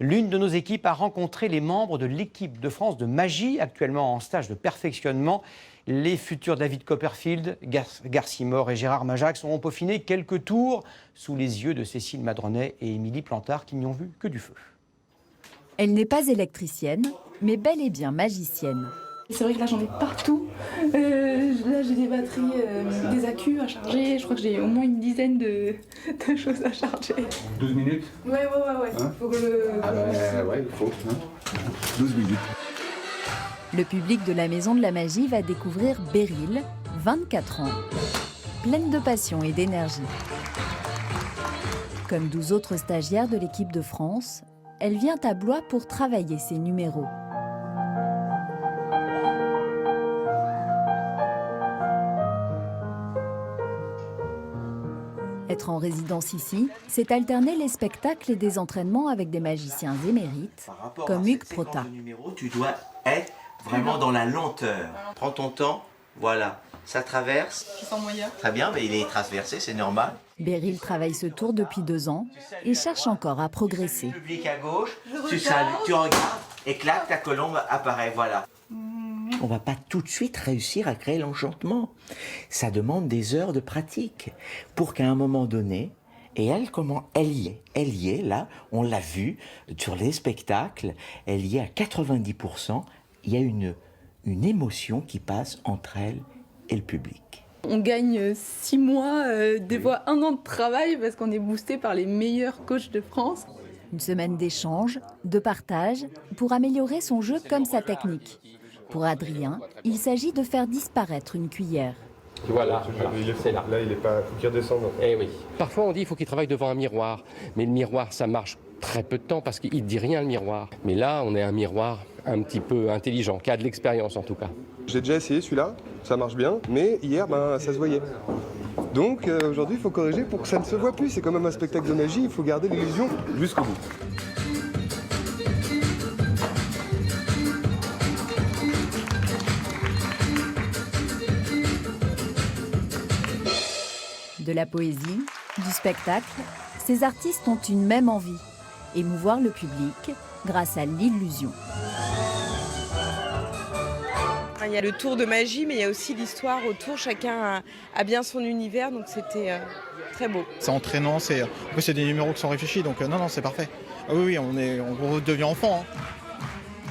L'une de nos équipes a rencontré les membres de l'équipe de France de magie, actuellement en stage de perfectionnement. Les futurs David Copperfield, Garcimore et Gérard Majax auront peaufiné quelques tours sous les yeux de Cécile Madronet et Émilie Plantard qui n'y ont vu que du feu. Elle n'est pas électricienne, mais bel et bien magicienne. C'est vrai que là j'en ai partout. Là j'ai des batteries, des accus à charger. Je crois que j'ai au moins une dizaine de choses à charger. 12 minutes. Ouais. Hein, faut que le... ouais, il faut. Hein. 12 minutes. Le public de la Maison de la Magie va découvrir Beryl, 24 ans, pleine de passion et d'énergie. Comme 12 autres stagiaires de l'équipe de France, elle vient à Blois pour travailler ses numéros. Être en résidence ici, c'est alterner les spectacles et des entraînements avec des magiciens émérites, comme Hugues Prota. Tu dois être vraiment dans la lenteur. Prends ton temps, voilà, ça traverse. Je sens moyen. Très bien, mais il est traversé, c'est normal. Beryl travaille ce tour depuis 2 ans et cherche encore à progresser. Le public à gauche, tu salues, tu regardes, et clac, ta colombe apparaît, voilà. On va pas tout de suite réussir à créer l'enchantement. Ça demande des heures de pratique pour qu'à un moment donné, et elle, comment elle y est là, on l'a vu sur les spectacles, elle y est à 90%, il y a une émotion qui passe entre elle et le public. On gagne 6 mois, des fois 1 an de travail parce qu'on est boosté par les meilleurs coachs de France. Une semaine d'échange, de partage, pour améliorer son jeu comme sa technique. Pour Adrien, il s'agit de faire disparaître une cuillère. Voilà, c'est là. Là, il est pas, faut qu'il redescende. Eh oui. Parfois, on dit qu'il faut qu'il travaille devant un miroir. Mais le miroir, ça marche très peu de temps parce qu'il ne dit rien, le miroir. Mais là, on est un miroir un petit peu intelligent, qui a de l'expérience en tout cas. J'ai déjà essayé celui-là, ça marche bien, mais hier, ça se voyait. Donc aujourd'hui, il faut corriger pour que ça ne se voit plus. C'est quand même un spectacle de magie, il faut garder l'illusion jusqu'au bout. De la poésie, du spectacle, ces artistes ont une même envie, émouvoir le public grâce à l'illusion. Il y a le tour de magie, mais il y a aussi l'histoire autour. Chacun a bien son univers, donc c'était très beau. C'est entraînant, en plus c'est des numéros qui sont réfléchis, donc non, c'est parfait. Ah oui, on redevient enfant.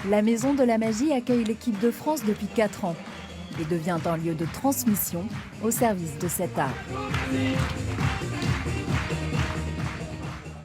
La Maison de la Magie accueille l'équipe de France depuis 4 ans et devient un lieu de transmission au service de cet art.